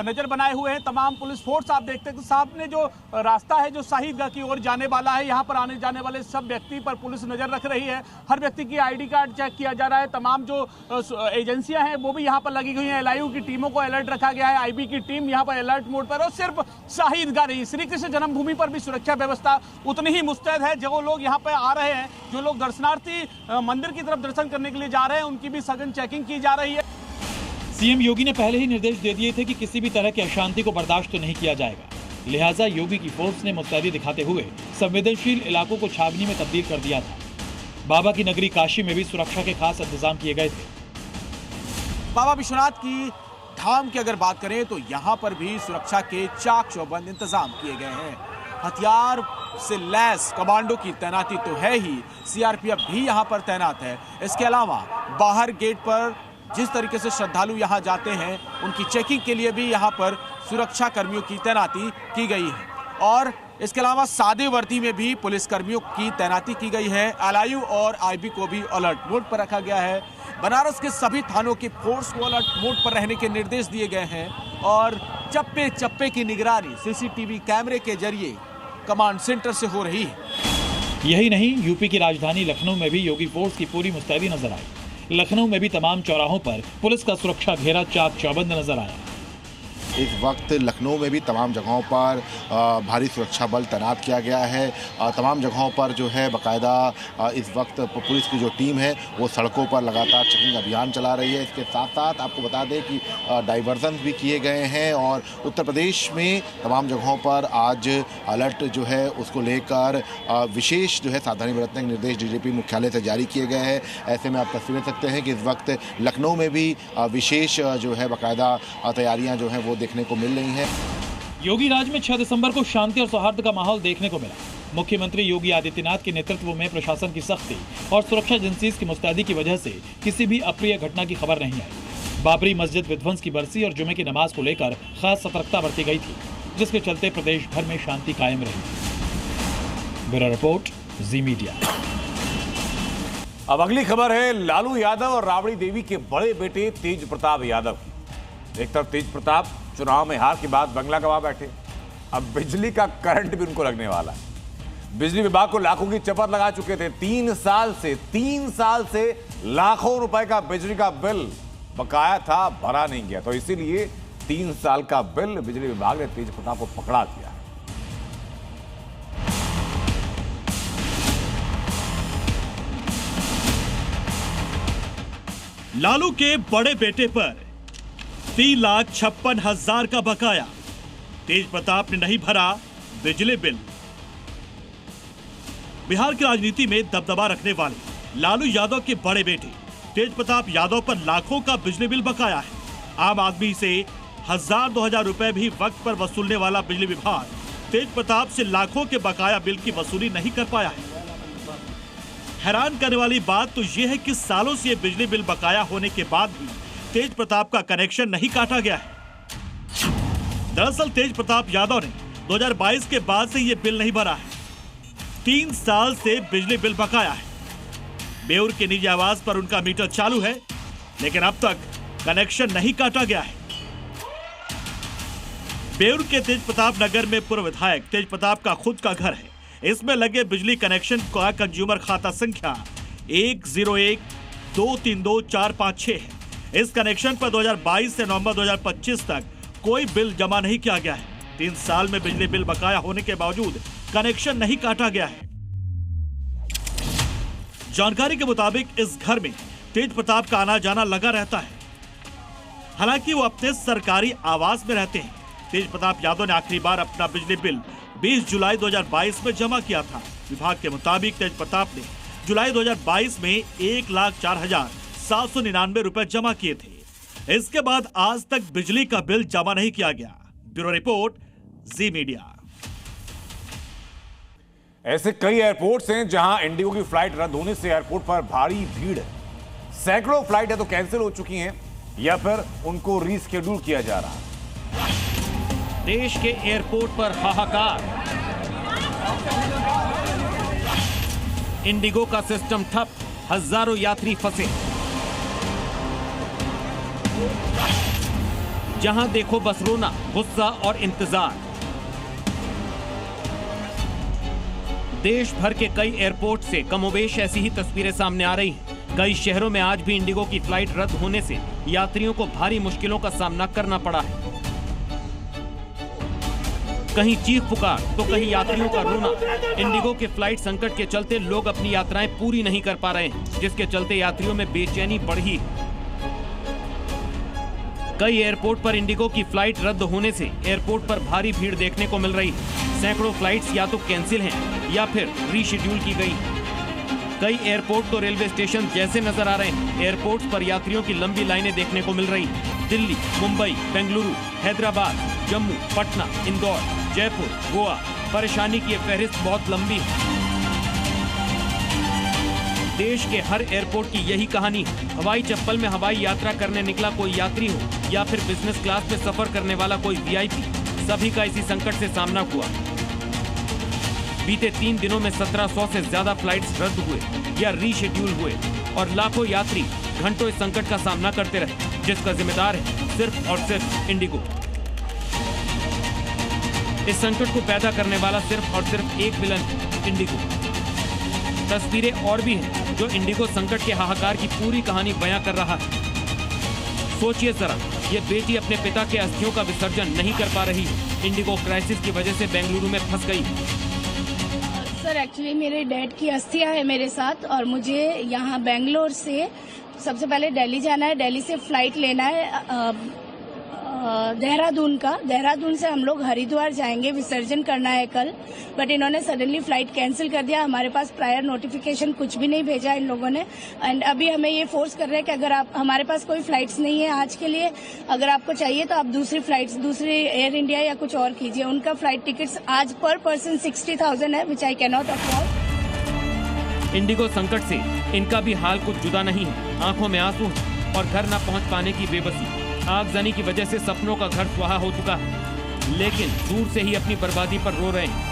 नजर बनाए हुए हैं। तमाम पुलिस फोर्स आप देखते हैं सामने जो रास्ता है जो शाही ईदगाह की ओर जाने वाला है, यहाँ पर आने जाने वाले सब व्यक्ति पर पुलिस नजर रख रही है। हर व्यक्ति की ID कार्ड चेक किया जा रहा है। तमाम जो एजेंसियां हैं वो भी यहाँ पर लगी हुई हैं। LIU की टीमों को अलर्ट रखा गया है। IB की टीम यहाँ पर अलर्ट मोड पर। और सिर्फ शाही ईदगाह नहीं, श्री कृष्ण जन्मभूमि पर भी सुरक्षा व्यवस्था उतनी ही मुस्तैद है। जो लोग यहाँ पे आ रहे हैं, जो लोग दर्शनार्थी मंदिर की तरफ दर्शन करने के लिए जा रहे हैं, उनकी भी सघन चेकिंग की जा रही है। सीएम योगी ने पहले ही निर्देश दे दिए थे कि किसी भी तरह की अशांति को बर्दाश्त तो नहीं किया जाएगा। लिहाजा योगी की फोर्स ने मुस्तैदी दिखाते हुए संवेदनशील इलाकों को छावनी में तब्दील कर दिया था। बाबा की नगरी काशी में भी सुरक्षा के खास इंतजाम किए गए थे। बाबा विश्वनाथ की धाम की अगर बात करें तो यहाँ पर भी सुरक्षा के चाक चौबंद इंतजाम किए गए हैं। हथियार से लैस कमांडो की तैनाती तो है ही, सीआरपीएफ भी यहाँ पर तैनात है। इसके अलावा बाहर गेट पर जिस तरीके से श्रद्धालु यहाँ जाते हैं, उनकी चेकिंग के लिए भी यहाँ पर सुरक्षा कर्मियों की तैनाती की गई है। और इसके अलावा सादे वर्दी में भी पुलिस कर्मियों की तैनाती की गई है। LIU और IB को भी अलर्ट मोड पर रखा गया है। बनारस के सभी थानों की फोर्स को अलर्ट मोड पर रहने के निर्देश दिए गए हैं और चप्पे चप्पे की निगरानी CCTV कैमरे के जरिए कमांड सेंटर से हो रही है। यही नहीं, यूपी की राजधानी लखनऊ में भी योगी फोर्स की पूरी मुस्तैदी नजर आई। लखनऊ में भी तमाम चौराहों पर पुलिस का सुरक्षा घेरा चाक चौबंद नजर आया। इस वक्त लखनऊ में भी तमाम जगहों पर भारी सुरक्षा बल तैनात किया गया है। तमाम जगहों पर जो है बाकायदा इस वक्त पुलिस की जो टीम है वो सड़कों पर लगातार चेकिंग अभियान चला रही है। इसके साथ साथ आपको बता दें कि डाइवर्जन भी किए गए हैं और उत्तर प्रदेश में तमाम जगहों पर आज अलर्ट जो है उसको लेकर विशेष जो है सावधानी बरतने के निर्देश DGP मुख्यालय से जारी किए गए हैं। ऐसे में आप तस्वीरें सकते हैं कि इस वक्त लखनऊ में भी विशेष जो है बाकायदा तैयारियाँ जो हैं वो देखने को मिल रही हैं। योगी राज में 6 दिसंबर को शांति और सौहार्द का माहौल देखने को मिला। मुख्यमंत्री योगी आदित्यनाथ के नेतृत्व में प्रशासन की सख्ती और सुरक्षा एजेंसीज की मुस्तैदी की वजह से किसी भी अप्रिय घटना की खबर नहीं आई। बाबरी मस्जिद विध्वंस की बरसी और जुमे की नमाज को लेकर खास सतर्कता बरती गई थी, जिसके चलते प्रदेश भर में शांति कायम रही। ब्यूरो रिपोर्ट, जी मीडिया। अब अगली खबर है लालू यादव और राबड़ी देवी के बड़े बेटे तेज प्रताप यादव की। एक तरफ तेज प्रताप चुनाव में हार के बाद बंगला गंवा बैठे, अब बिजली का करंट भी उनको लगने वाला है। बिजली विभाग को लाखों की चपत लगा चुके थे। 3 साल से लाखों रुपए का बिजली का बिल बकाया था, भरा नहीं गया, तो इसीलिए 3 साल का बिल बिजली विभाग ने तेज प्रताप को पकड़ा दिया। लालू के बड़े बेटे पर 3,56,000 का बकाया, तेज प्रताप ने नहीं भरा बिजली बिल। बिहार की राजनीति में दबदबा रखने वाले लालू यादव के बड़े बेटे तेज प्रताप यादव पर लाखों का बिजली बिल बकाया है। आम आदमी से 1,000-2,000 रुपए भी वक्त पर वसूलने वाला बिजली विभाग तेज प्रताप से लाखों के बकाया बिल की वसूली नहीं कर पाया है। हैरान करने वाली बात तो यह है कि सालों से बिजली बिल बकाया होने के बाद भी तेज प्रताप का कनेक्शन नहीं काटा गया है। दरअसल तेज प्रताप यादव ने 2022 के बाद से यह बिल नहीं भरा है। 3 साल से बिजली बिल बकाया है। बेउर के निजी आवास पर उनका मीटर चालू है, लेकिन अब तक कनेक्शन नहीं काटा गया है। बेउर के तेज प्रताप नगर में पूर्व विधायक तेज प्रताप का खुद का घर है। इसमें लगे बिजली कनेक्शन का कंज्यूमर खाता संख्या 101232456 है। इस कनेक्शन पर 2022 से नवंबर 2025 तक कोई बिल जमा नहीं किया गया है। 3 साल में बिजली बिल बकाया होने के बावजूद कनेक्शन नहीं काटा गया है। जानकारी के मुताबिक इस घर में तेज प्रताप का आना जाना लगा रहता है। हालांकि वो अपने सरकारी आवास में रहते हैं। तेज प्रताप यादव ने आखिरी बार अपना बिजली बिल 20 जुलाई 2022 में जमा किया था। विभाग के मुताबिक तेज प्रताप ने जुलाई 2022 में 1,04,799 रुपए जमा किए थे। इसके बाद आज तक बिजली का बिल जमा नहीं किया गया। ब्यूरो रिपोर्ट, जी मीडिया। ऐसे कई एयरपोर्ट्स हैं जहां इंडिगो की फ्लाइट रद्द होने से एयरपोर्ट पर भारी भीड़ है। सैकड़ों फ्लाइटें तो कैंसिल हो चुकी हैं या फिर उनको रीस्केड्यूल किया जा रहा है। देश के एयरपोर्ट पर हाहाकार। इंडिगो का सिस्टम ठप, हजारों यात्री फंसे। जहां देखो बस रोना, गुस्सा और इंतजार। देश भर के कई एयरपोर्ट से कमोबेश ऐसी ही तस्वीरें सामने आ रही हैं। कई शहरों में आज भी इंडिगो की फ्लाइट रद्द होने से यात्रियों को भारी मुश्किलों का सामना करना पड़ा है। कहीं चीख पुकार तो कहीं यात्रियों का रोना। इंडिगो के फ्लाइट संकट के चलते लोग अपनी यात्राएं पूरी नहीं कर पा रहे हैं, जिसके चलते यात्रियों में बेचैनी बढ़ी। कई एयरपोर्ट पर इंडिगो की फ्लाइट रद्द होने से एयरपोर्ट पर भारी भीड़ देखने को मिल रही है। सैकड़ों फ्लाइट्स या तो कैंसिल हैं या फिर रीशेड्यूल की गई। कई एयरपोर्ट तो रेलवे स्टेशन जैसे नजर आ रहे हैं। एयरपोर्ट्स पर यात्रियों की लंबी लाइनें देखने को मिल रही हैं। दिल्ली, मुंबई, बेंगलुरु, हैदराबाद, जम्मू, पटना, इंदौर, जयपुर, गोवा, परेशानी की ये फहरिस्त बहुत लंबी है। देश के हर एयरपोर्ट की यही कहानी है। हवाई चप्पल में हवाई यात्रा करने निकला कोई यात्री हो या फिर बिजनेस क्लास में सफर करने वाला कोई वीआईपी, सभी का इसी संकट से सामना हुआ। बीते 3 दिनों में 1700 से ज्यादा फ्लाइट्स रद्द हुए या रीशेड्यूल हुए और लाखों यात्री घंटों इस संकट का सामना करते रहे, जिसका जिम्मेदार है सिर्फ और सिर्फ इंडिगो। इस संकट को पैदा करने वाला सिर्फ और सिर्फ एक विलन है, इंडिगो। तस्वीरें और भी हैं जो इंडिगो संकट के हाहाकार की पूरी कहानी बयां कर रहा है। सोचिए जरा, ये बेटी अपने पिता के अस्थियों का विसर्जन नहीं कर पा रही है। इंडिगो क्राइसिस की वजह से बेंगलुरु में फंस गई। सर एक्चुअली मेरे डैड की अस्थियां है मेरे साथ और मुझे यहाँ बेंगलोर से सबसे पहले दिल्ली जाना है। दिल्ली से फ्लाइट लेना है देहरादून का। देहरादून से हम लोग हरिद्वार जाएंगे, विसर्जन करना है कल, बट इन्होंने सडनली फ्लाइट कैंसिल कर दिया। हमारे पास प्रायर नोटिफिकेशन कुछ भी नहीं भेजा इन लोगों ने एंड अभी हमें ये फोर्स कर रहे हैं कि अगर आप, हमारे पास कोई फ्लाइट्स नहीं है आज के लिए, अगर आपको चाहिए तो आप दूसरी फ्लाइट्स, दूसरी एयर इंडिया या कुछ और कीजिए। उनका फ्लाइट टिकट्स आज पर पर्सन 60,000 है, which I can not afford. IndiGo संकट से इनका भी हाल कुछ जुदा नहीं है। आंखों में आंसू और घर न पहुंच पाने की बेबसी। आगजनी की वजह से सपनों का घर स्वाहा हो चुका है, लेकिन दूर से ही अपनी बर्बादी पर रो रहे हैं।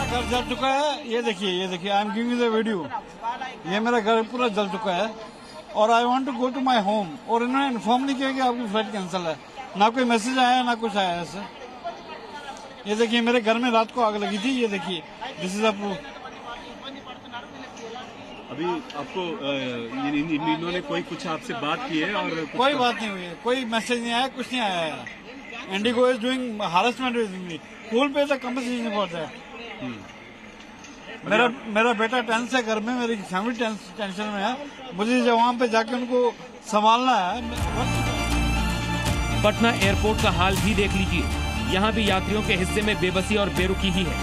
घर जल चुका है, ये देखिए I am giving the video. ये मेरा घर पूरा जल चुका है और I want to go to my home और इन्होंने इन्फॉर्म नहीं किया कि आपकी फ्लाइट कैंसिल है। ना कोई मैसेज आया ना कुछ आया ऐसे। ये देखिए मेरे घर में रात को आग लगी थी। ये देखिए दिस इज अ प्रूफ। अभी आपको इन्होंने कोई कुछ आपसे बात की है? और कोई बात नहीं हुई है, कोई मैसेज नहीं आया, कुछ नहीं आया है। Indigo is doing harassment with me. Cool पे द कंपनसेशन फॉर दैट। मेरा बेटा टेंस है घर में, मेरी फैमिली टेंशन में है। मुझे जब वहाँ पे जाके उनको संभालना है। पटना एयरपोर्ट का हाल भी देख लीजिए। यहाँ भी यात्रियों के हिस्से में बेबसी और बेरुखी ही है।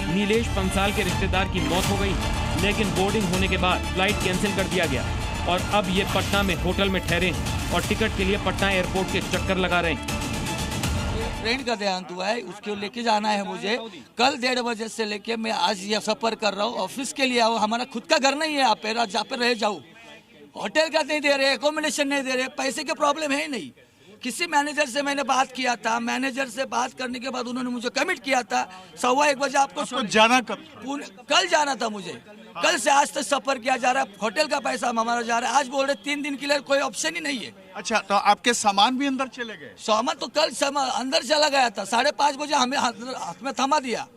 नीलेश पंसाल के रिश्तेदार की मौत हो गई, लेकिन बोर्डिंग होने के बाद फ्लाइट कैंसिल कर दिया गया और अब ये पटना में होटल में ठहरे हैं और टिकट के लिए पटना एयरपोर्ट के चक्कर लगा रहे हैं। ट्रेन का देहांत हुआ है, उसको लेके जाना है मुझे। कल 1:30 बजे से लेके मैं आज ये सफर कर रहा हूँ। ऑफिस के लिए आओ, हमारा खुद का घर नहीं है। आप जहाँ पे रह जाओ, होटल का नहीं दे रहे, एकोमोडेशन नहीं दे रहे, पैसे की प्रॉब्लम है ही नहीं। किसी मैनेजर से मैंने बात किया था, मैनेजर से बात करने के बाद उन्होंने मुझे कमिट किया था 1:15 बजे आपको जाना। कल जाना था मुझे। कल से आज तक सफर किया जा रहा है, होटल का पैसा हमारा जा रहा है। आज बोल रहे 3 दिन के लिए कोई ऑप्शन ही नहीं है। अच्छा, तो आपके सामान भी अंदर चले गए? सामान तो कल अंदर चला गया था। 5:30 बजे हमें हाथ में थमा दिया।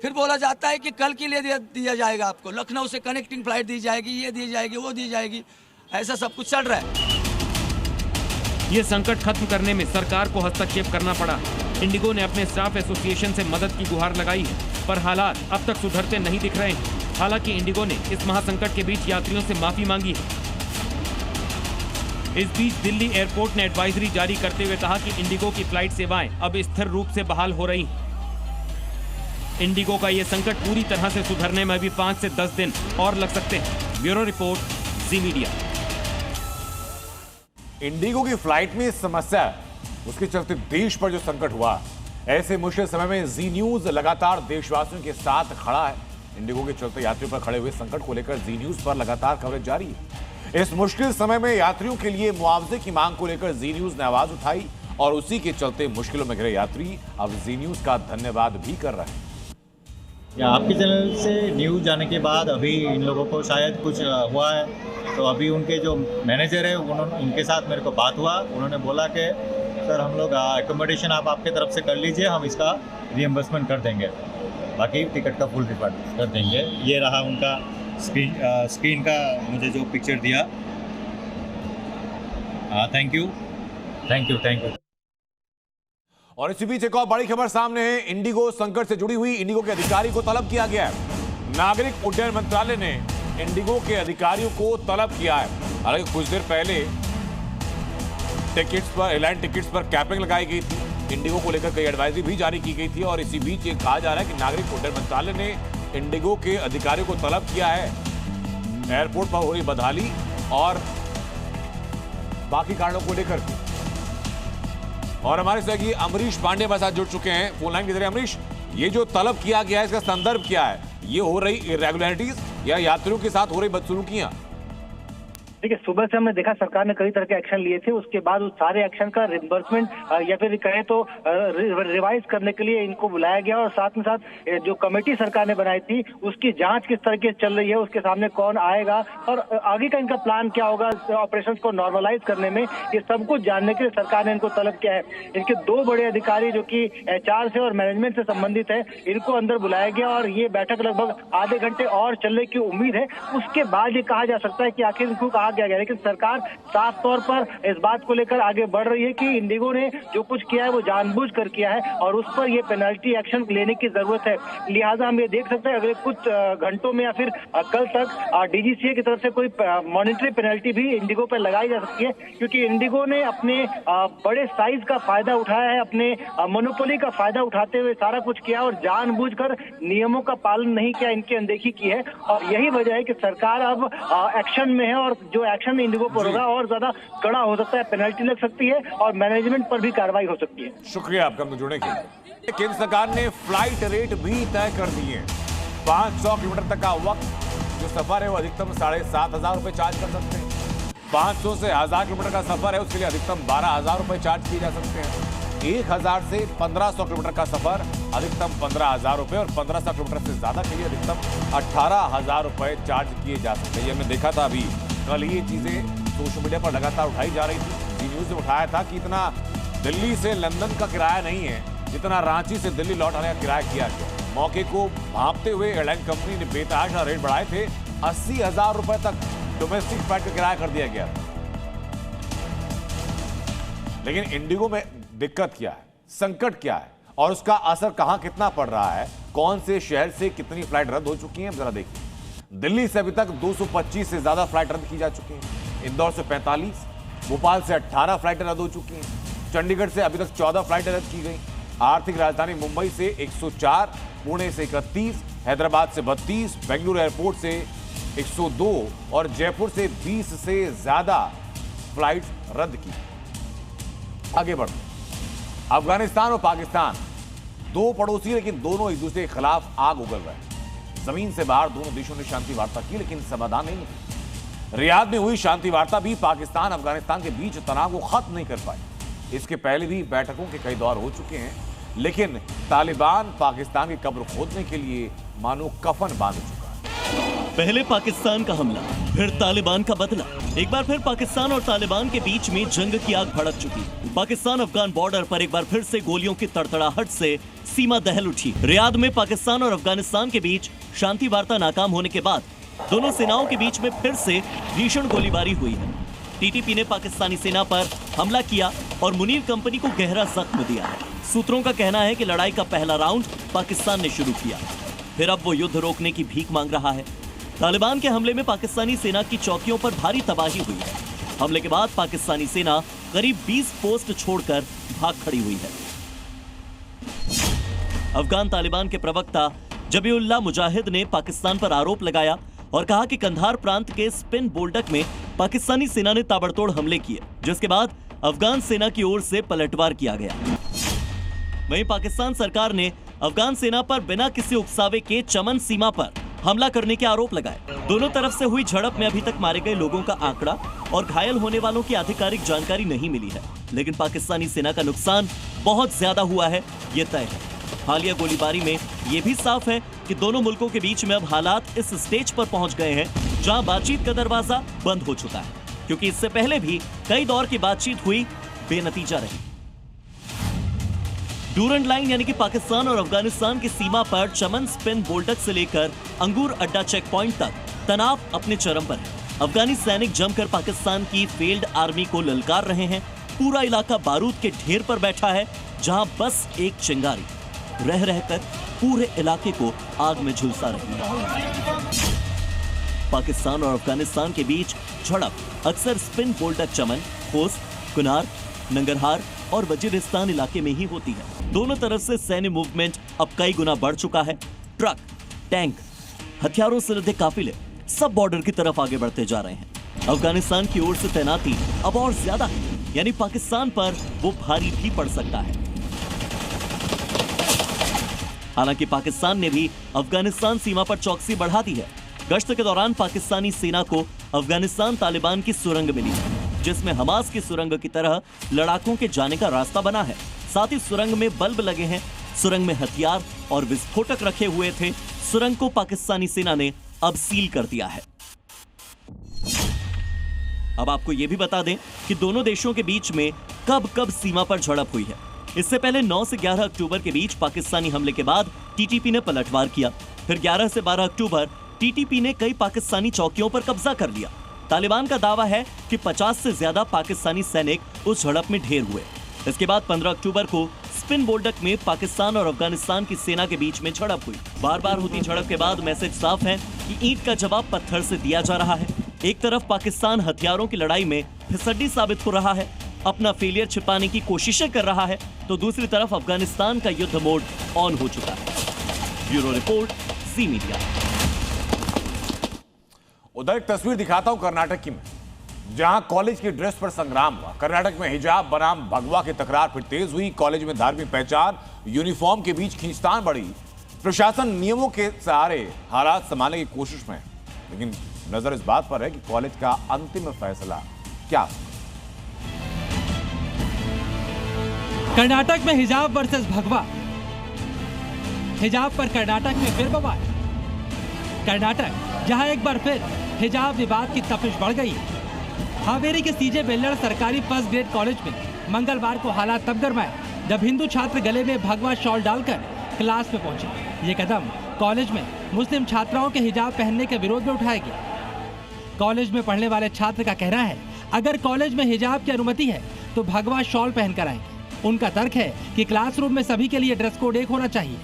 फिर बोला जाता है कि कल के लिए दिया जाएगा आपको, लखनऊ से कनेक्टिंग फ्लाइट दी जाएगी, ये दी जाएगी, वो दी जाएगी। ऐसा सब कुछ चल रहा है। ये संकट खत्म करने में सरकार को हस्तक्षेप करना पड़ा। इंडिगो ने अपने स्टाफ एसोसिएशन से मदद की गुहार लगाई है, पर हालात अब तक सुधरते नहीं दिख रहे हैं। हालांकि इंडिगो ने इस महासंकट के बीच यात्रियों से माफी मांगी है। इस बीच दिल्ली एयरपोर्ट ने एडवाइजरी जारी करते हुए कहा कि इंडिगो की फ्लाइट सेवाएं अब स्थिर रूप से बहाल हो रही हैं। इंडिगो का ये संकट पूरी तरह से सुधरने में अभी 5 से 10 दिन और लग सकते हैं। ब्यूरो रिपोर्ट, जी मीडिया। इंडिगो की फ्लाइट में समस्या है, उसके चलते देश पर जो संकट हुआ, ऐसे मुश्किल समय में जी न्यूज लगातार देशवासियों के साथ खड़ा है। इंडिगो के चलते यात्रियों पर खड़े हुए संकट को लेकर जी न्यूज पर लगातार कवरेज जारी है। इस मुश्किल समय में यात्रियों के लिए मुआवजे की मांग को लेकर जी न्यूज ने आवाज उठाई और उसी के चलते मुश्किलों में घिरे यात्री अब जी न्यूज का धन्यवाद भी कर रहे हैं। या आपके चैनल से न्यूज़ आने के बाद अभी इन लोगों को शायद कुछ हुआ है, तो अभी उनके जो मैनेजर है उनके साथ मेरे को बात हुआ। उन्होंने बोला कि सर हम लोग एकोमोडेशन आप आपके तरफ से कर लीजिए, हम इसका रिएम्बर्समेंट कर देंगे, बाकी टिकट का फुल रिफंड कर देंगे। ये रहा उनका स्क्रीन का मुझे जो पिक्चर दिया। Thank you. और इसी बीच एक और बड़ी खबर सामने है। इंडिगो संकट से जुड़ी हुई इंडिगो के अधिकारी को तलब किया गया है। नागरिक उड्डयन मंत्रालय ने इंडिगो के अधिकारियों को तलब किया है। हालांकि कुछ देर पहले टिकट्स पर, एयरलाइन टिकट्स पर कैपिंग लगाई गई थी। इंडिगो को लेकर कई एडवाइजरी भी जारी की गई थी और इसी बीच ये कहा जा रहा है कि नागरिक उड्डयन मंत्रालय ने इंडिगो के अधिकारियों को तलब किया है एयरपोर्ट पर हो रही बदहाली और बाकी कारणों को लेकर। और हमारे सहयोगी अमरीश पांडे हमारे साथ जुड़ चुके हैं फोन लाइन के जरिए। अमरीश, ये जो तलब किया गया है इसका संदर्भ क्या है? ये हो रही इरेगुलरिटीज या यात्रियों के साथ हो रही बदसलूकियां? देखिए, सुबह से हमने देखा सरकार ने कई तरह के एक्शन लिए थे। उसके बाद उस सारे एक्शन का रिम्बर्समेंट या फिर कहें तो रिवाइज करने के लिए इनको बुलाया गया और साथ में साथ जो कमेटी सरकार ने बनाई थी उसकी जांच किस तरीके से चल रही है, उसके सामने कौन आएगा और आगे का इनका प्लान क्या होगा ऑपरेशंस को नॉर्मलाइज करने में, ये सब कुछ जानने के लिए सरकार ने इनको तलब किया है। इनके दो बड़े अधिकारी जो कि HR से और मैनेजमेंट से संबंधित है, इनको अंदर बुलाया गया और ये बैठक लगभग आधे घंटे और चलने की उम्मीद है। उसके बाद ये कहा जा सकता है कि आखिर इनको कहा गया। लेकिन सरकार साफ तौर पर इस बात को लेकर आगे बढ़ रही है कि इंडिगो ने जो कुछ किया है वो जानबूझकर किया है और उस पर ये पेनल्टी एक्शन लेने की जरूरत है। लिहाजा हम ये देख सकते हैं अगले कुछ घंटों में या फिर कल तक DGCA की तरफ से कोई मॉनिटरी पेनल्टी भी इंडिगो पर लगाई जा सकती है, क्योंकि इंडिगो ने अपने बड़े साइज का फायदा उठाया है, अपने मोनोपोली का फायदा उठाते हुए सारा कुछ किया और जानबूझकर नियमों का पालन नहीं किया, इनकी अनदेखी की है। और यही वजह है कि सरकार अब एक्शन में है और जो एक्शन इंडिगो पर होगा और ज्यादा कड़ा हो सकता है, पेनल्टी लग सकती है और मैनेजमेंट पर भी कार्रवाई हो सकती है। शुक्रिया आपका हमसे जुड़ने के लिए। केंद्र सरकार ने फ्लाइट रेट भी तय कर दिए। 500 किलोमीटर तक का वक्त जो सफर है वो अधिकतम 7,500 रुपए चार्ज कर सकते हैं। 500 से 1000 किलोमीटर का सफर है उसके लिए अधिकतम 12,000 रुपए चार्ज किए जा सकते हैं। 1000 से 1500 किलोमीटर का सफर अधिकतम 15,000 रुपए और 1500 किलोमीटर से ज्यादा के लिए अधिकतम 18,000 रुपए चार्ज किए जा सकते हैं। ये हमने देखा था अभी कल ये चीजें सोशल मीडिया पर लगातार उठाई जा रही थी। जी न्यूज ने उठाया था कि इतना दिल्ली से लंदन का किराया नहीं है जितना रांची से दिल्ली लौट आने का किराया किया गया। मौके को भांपते हुए एयरलाइन कंपनी ने बेतहाशा रेट बढ़ाए थे। 80,000 रुपए तक डोमेस्टिक फ्लाइट का किराया कर दिया गया। लेकिन इंडिगो में दिक्कत क्या है, संकट क्या है और उसका असर कहां कितना पड़ रहा है, कौन से शहर से कितनी फ्लाइट रद्द हो चुकी है, जरा देखिए। दिल्ली से अभी तक 225 से ज्यादा फ्लाइट रद्द की जा चुकी हैं। इंदौर से 45, भोपाल से 18 फ्लाइटें रद्द हो चुकी हैं। चंडीगढ़ से अभी तक 14 फ्लाइटें रद्द की गई। आर्थिक राजधानी मुंबई से 104, पुणे से 31, हैदराबाद से 32, बेंगलुरु एयरपोर्ट से 102 और जयपुर से 20 से ज्यादा फ्लाइट रद्द की। आगे बढ़ते, अफगानिस्तान और पाकिस्तान दो पड़ोसी लेकिन दोनों एक दूसरे के खिलाफ आग उगल रहे हैं। जमीन से बाहर दोनों देशों ने शांति वार्ता की लेकिन समाधान नहीं निकला। रियाद में हुई शांति वार्ता भी पाकिस्तान अफगानिस्तान के बीच तनाव को खत्म नहीं कर पाई। इसके पहले भी बैठकों के कई दौर हो चुके हैं लेकिन तालिबान पाकिस्तान की कब्र खोदने के लिए मानो कफन बांध चुका है। पहले पाकिस्तान का हमला, फिर तालिबान का बदला। एक बार फिर पाकिस्तान और तालिबान के बीच में जंग की आग भड़क चुकी। पाकिस्तान अफगान बॉर्डर पर एक बार फिर से गोलियों की तड़तड़ाहट से सीमा दहल उठी। रियाद में पाकिस्तान और अफगानिस्तान के बीच शांति वार्ता नाकाम होने के बाद दोनों सेनाओं के बीच में फिर से भीषण गोलीबारी हुई है। TTP ने पाकिस्तानी सेना पर हमला किया और मुनीर कंपनी को गहरा जख्म दिया है। सूत्रों का कहना है कि लड़ाई का पहला राउंड पाकिस्तान ने शुरू किया, फिर अब वो युद्ध रोकने की भीख मांग रहा है। तालिबान के हमले में पाकिस्तानी सेना की चौकियों पर भारी तबाही हुई है। हमले के बाद पाकिस्तानी सेना करीब 20 पोस्ट छोड़कर भाग खड़ी हुई है। अफगान तालिबान के प्रवक्ता जबीउल्लाह मुजाहिद ने पाकिस्तान पर आरोप लगाया और कहा कि कंधार प्रांत के स्पिन बोल्डक में पाकिस्तानी सेना ने ताबड़तोड़ हमले किए, जिसके बाद अफगान सेना की ओर से पलटवार किया गया। वहीं पाकिस्तान सरकार ने अफगान सेना पर बिना किसी उकसावे के चमन सीमा पर हमला करने के आरोप लगाए। दोनों तरफ से हुई झड़प में अभी तक मारे गए लोगों का आंकड़ा और घायल होने वालों की आधिकारिक जानकारी नहीं मिली है, लेकिन पाकिस्तानी सेना का नुकसान बहुत ज्यादा हुआ है, ये तय है। हालिया गोलीबारी में ये भी साफ है कि दोनों मुल्कों के बीच में अब हालात इस स्टेज पर पहुंच गए हैं जहां बातचीत का दरवाजा बंद हो चुका है, क्योंकि इससे पहले भी कई दौर की बातचीत हुई, बेनतीजा रही। डूरंड लाइन यानी कि पाकिस्तान और अफगानिस्तान की सीमा पर चमन स्पिन बोल्डक से लेकर अंगूर अड्डा चेक पॉइंट तक तनाव अपने चरम पर है। अफगानी सैनिक जमकर पाकिस्तान की फील्ड आर्मी को ललकार रहे हैं। पूरा इलाका बारूद के ढेर पर बैठा है, जहां बस एक चिंगारी रह रहकर पूरे इलाके को आग में झुलसा रही है। पाकिस्तान और अफगानिस्तान के बीच झड़प अक्सर स्पिन बोल्डक चमन, खोस्त, कुनार, नंगरहार और वजीरिस्तान इलाके में ही होती है। दोनों तरफ से सैन्य मूवमेंट अब कई गुना बढ़ चुका है। ट्रक, टैंक, हथियारों से लदे काफिले सब बॉर्डर की तरफ आगे बढ़ते जा रहे हैं। अफगानिस्तान की ओर से तैनाती अब और ज्यादा है, यानी पाकिस्तान पर वो भारी भी पड़ सकता है। हालांकि पाकिस्तान ने भी अफगानिस्तान सीमा पर चौकसी बढ़ा दी है। गश्त के दौरान पाकिस्तानी सेना को अफगानिस्तान तालिबान की सुरंग मिली है, जिसमें हमास की सुरंग की तरह लड़ाकों के जाने का रास्ता बना है। साथ ही सुरंग में बल्ब लगे हैं, सुरंग में हथियार और विस्फोटक रखे हुए थे। सुरंग को पाकिस्तानी सेना ने अब सील कर दिया है। अब आपको यह भी बता दें कि दोनों देशों के बीच में कब कब सीमा पर झड़प हुई है। इससे पहले 9 से 11 अक्टूबर के बीच पाकिस्तानी हमले के बाद टीटीपी ने पलटवार किया। फिर 11 से 12 अक्टूबर टीटीपी ने कई पाकिस्तानी चौकियों पर कब्जा कर लिया। तालिबान का दावा है कि 50 से ज्यादा पाकिस्तानी सैनिक उस झड़प में ढेर हुए। इसके बाद 15 अक्टूबर को स्पिन बोल्डक में पाकिस्तान और अफगानिस्तान की सेना के बीच में झड़प हुई। बार बार होती झड़प के बाद मैसेज साफ है कि ईंट का जवाब पत्थर से दिया जा रहा है। एक तरफ पाकिस्तान हथियारों की लड़ाई में फिसड्डी साबित हो रहा है, अपना फेलियर छिपाने की कोशिशें कर रहा है, तो दूसरी तरफ अफगानिस्तान का युद्ध मोड ऑन हो चुका है। ब्यूरो रिपोर्ट, ज़ी मीडिया। उधर एक तस्वीर दिखाता हूं कर्नाटक की, जहां कॉलेज की ड्रेस पर संग्राम हुआ। कर्नाटक में हिजाब बनाम भगवा की तकरार फिर तेज हुई। कॉलेज में धार्मिक पहचान, यूनिफॉर्म के बीच खींचतान बढ़ी। प्रशासन नियमों के सहारे हालात संभालने की कोशिश में है, लेकिन नजर इस बात पर है कि कॉलेज का अंतिम फैसला क्या। कर्नाटक में हिजाब वर्सेस भगवा। हिजाब पर कर्नाटक में फिर बवाल। कर्नाटक जहां एक बार फिर हिजाब विवाद की तपिश बढ़ गई। हावेरी के सीजे बेल्लड़ सरकारी फर्स्ट ग्रेड कॉलेज में मंगलवार को हालात तब गरमाए जब हिंदू छात्र गले में भगवा शॉल डालकर क्लास में पहुंचे। ये कदम कॉलेज में मुस्लिम छात्राओं के हिजाब पहनने के विरोध में उठाया गया। कॉलेज में पढ़ने वाले छात्र का कहना है, अगर कॉलेज में हिजाब की अनुमति है तो भगवा शॉल पहनकर आएंगे। उनका तर्क है कि क्लासरूम में सभी के लिए ड्रेस कोड एक होना चाहिए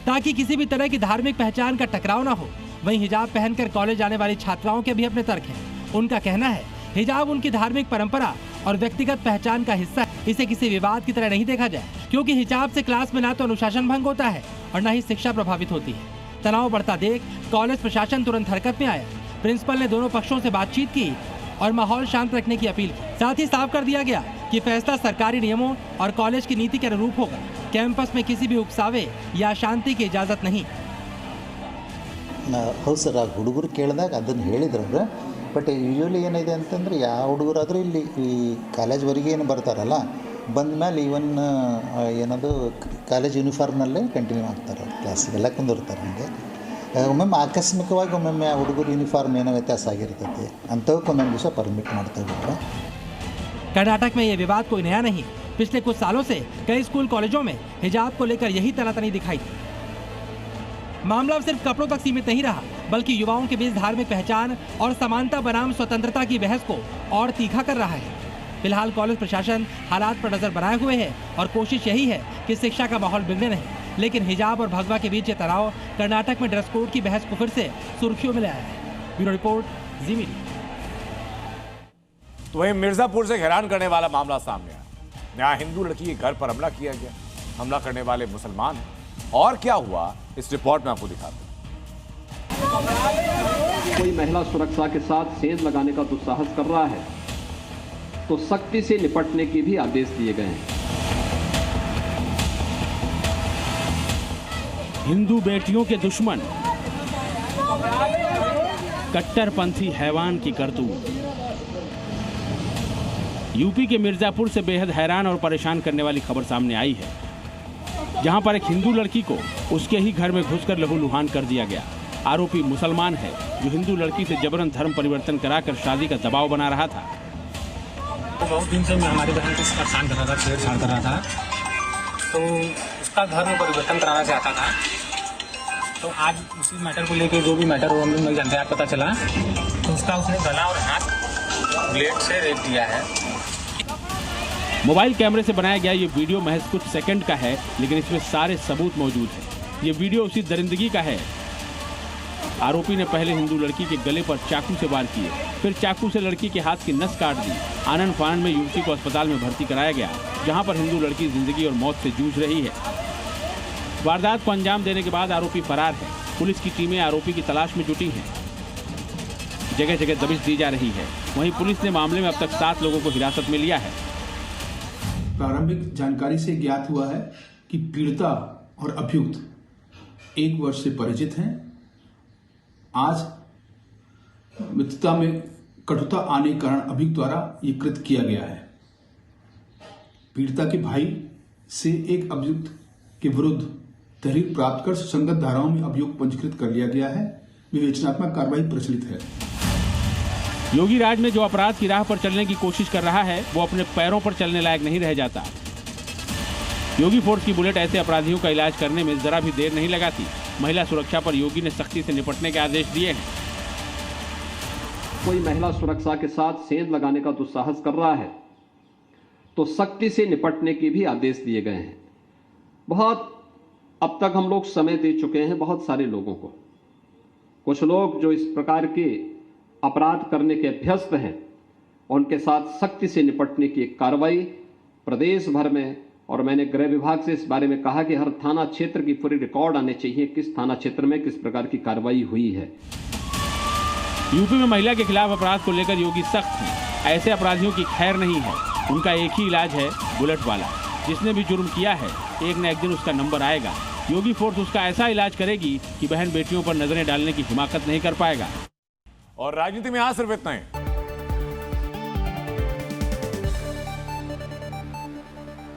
ताकि किसी भी तरह की धार्मिक पहचान का टकराव न हो। वहीं हिजाब पहनकर कॉलेज आने वाली छात्राओं के भी अपने तर्क हैं। उनका कहना है, हिजाब उनकी धार्मिक परंपरा और व्यक्तिगत पहचान का हिस्सा है। इसे किसी विवाद की तरह नहीं देखा जाए, क्योंकि हिजाब से क्लास में ना तो अनुशासन भंग होता है और न ही शिक्षा प्रभावित होती है। तनाव बढ़ता देख कॉलेज प्रशासन तुरंत हरकत में आया। प्रिंसिपल ने दोनों पक्षों से बातचीत की और माहौल शांत रखने की अपील की। साथ ही साफ कर दिया गया कि फैसला सरकारी नियमों और कॉलेज की नीति के अनुरूप होगा। कैंपस में किसी भी उकसावे या अशांति की इजाजत नहीं। ಹೌದು ಸರ್, ಆ ಹುಡುಗರು ಕೇಳಿದಾಗ ಅದನ್ನು ಹೇಳಿದ್ರು. ಬಟ್ ಯೂಶ್ವಲಿ ಏನಿದೆ ಅಂತಂದರೆ ಯಾವ ಹುಡುಗರಾದರೂ ಇಲ್ಲಿ ಈ ಕಾಲೇಜ್ವರೆಗೆ ಏನು ಬರ್ತಾರಲ್ಲ, ಬಂದ ಮೇಲೆ ಈವನ್ ಏನದು ಕಾಲೇಜ್ ಯೂನಿಫಾರ್ಮ್ನಲ್ಲೇ ಕಂಟಿನ್ಯೂ ಆಗ್ತಾರೆ ಕ್ಲಾಸಿಗೆಲ್ಲ ಕುಂದಿರ್ತಾರೆ. ಹಂಗೆ ಒಮ್ಮೊಮ್ಮೆ ಆಕಸ್ಮಿಕವಾಗಿ ಒಮ್ಮೊಮ್ಮೆ ಆ ಹುಡುಗರು ಯೂನಿಫಾರ್ಮ್ ಏನೋ ವ್ಯತ್ಯಾಸ ಆಗಿರ್ತೈತಿ, ಅಂಥವಕ್ಕೆ ಒಂದೊಂದು ದಿವಸ ಪರ್ಮಿಟ್ ಮಾಡ್ತಾ ಇದ್ದಾರೆ. कर्नाटक में ये विवाद कोई नया नहीं। पिछले कुछ सालों से कई स्कूल कॉलेजों में हिजाब को लेकर यही तनातनी दिखाई दी। मामला सिर्फ कपड़ों तक सीमित नहीं रहा, बल्कि युवाओं के बीच धार्मिक पहचान और समानता बनाम स्वतंत्रता की बहस को और तीखा कर रहा है। फिलहाल कॉलेज प्रशासन हालात पर नजर बनाए हुए है और कोशिश यही है कि शिक्षा का माहौल बिगड़े नहीं। लेकिन हिजाब और भगवा के बीच ये तनाव कर्नाटक में ड्रेस कोड की बहस को फिर से सुर्खियों में लाया है। ब्यूरो रिपोर्ट, ज़ी मीडिया। तो वहीं मिर्जापुर से हैरान करने वाला मामला सामने आया। यहाँ हिंदू लड़की के घर पर हमला किया गया। हमला करने वाले मुसलमान हैं। और क्या हुआ इस रिपोर्ट में आपको दिखाते हैं। कोई महिला सुरक्षा के साथ सेंध लगाने का दुस्साहस कर रहा है तो सख्ती से निपटने के भी आदेश दिए गए हैं। हिंदू बेटियों के दुश्मन, कट्टरपंथी हैवान की करतूत। यूपी के मिर्जापुर से बेहद हैरान और परेशान करने वाली खबर सामने आई है, जहां पर एक हिंदू लड़की को उसके ही घर में घुसकर लहूलुहान कर दिया गया। आरोपी मुसलमान है जो हिंदू लड़की से जबरन धर्म परिवर्तन कराकर शादी का दबाव बना रहा था। तो बहुत दिन से मैं हमारी बहन को परेशान कर रहा था, छेड़छाड़ कर रहा था, तो उसका धर्म परिवर्तन कराना चाहता था। तो आज उसी मैटर को लेकर जो भी मैटर हो हम लोग नहीं जानते, आज पता चला तो उसका उसने गला और हाथ ब्लेड से रेत दिया है। मोबाइल कैमरे से बनाया गया ये वीडियो महज कुछ सेकंड का है, लेकिन इसमें सारे सबूत मौजूद हैं। ये वीडियो उसी दरिंदगी का है। आरोपी ने पहले हिंदू लड़की के गले पर चाकू से वार किए, फिर चाकू से लड़की के हाथ की नस काट दी। आनन फानन में युवती को अस्पताल में भर्ती कराया गया, जहां पर हिंदू लड़की जिंदगी और मौत से जूझ रही है। वारदात को अंजाम देने के बाद आरोपी फरार है। पुलिस की टीमें आरोपी की तलाश में जुटी हैं। जगह जगह दबिश दी जा रही है। वहीं पुलिस ने मामले में अब तक 7 लोगों को हिरासत में लिया है। प्रारंभिक जानकारी से ज्ञात हुआ है कि पीड़िता और अभियुक्त 1 वर्ष से परिचित हैं। आज मित्रता में कटुता आने के कारण अभियुक्त द्वारा ये कृत्य किया गया है। पीड़िता के भाई से एक अभियुक्त के विरुद्ध तहरीर प्राप्त कर सुसंगत धाराओं में अभियोग पंजीकृत कर लिया गया है। विवेचनात्मक कार्रवाई प्रचलित है। योगी राज में जो अपराध की राह पर चलने की कोशिश कर रहा है, वो अपने पैरों पर चलने लायक नहीं रह जाता। योगी फोर्स की बुलेट ऐसे अपराधियों का इलाज करने में जरा भी देर नहीं लगाती। महिला सुरक्षा पर योगी ने सख्ती से निपटने के आदेश दिए हैं। कोई महिला सुरक्षा के साथ सेंध लगाने का दुस्साहस कर रहा है तो सख्ती से निपटने के भी आदेश दिए गए हैं। बहुत अब तक हम लोग समय दे चुके हैं बहुत सारे लोगों को। कुछ लोग जो इस प्रकार के अपराध करने के अभ्यस्त हैं, उनके साथ सख्ती से निपटने की एक कार्रवाई प्रदेश भर में, और मैंने गृह विभाग से इस बारे में कहा कि हर थाना क्षेत्र की पूरी रिकॉर्ड आने चाहिए, किस थाना क्षेत्र में किस प्रकार की कार्रवाई हुई है। यूपी में महिला के खिलाफ अपराध को लेकर योगी सख्त हैं। ऐसे अपराधियों की खैर नहीं है। उनका एक ही इलाज है, बुलेट वाला। जिसने भी जुर्म किया है, एक न एक दिन उसका नंबर आएगा। योगी फोर्स उसका ऐसा इलाज करेगी कि बहन बेटियों पर नजरें डालने की हिमाकत नहीं कर पाएगा। और राजनीति में आज सिर्फ इतना ही।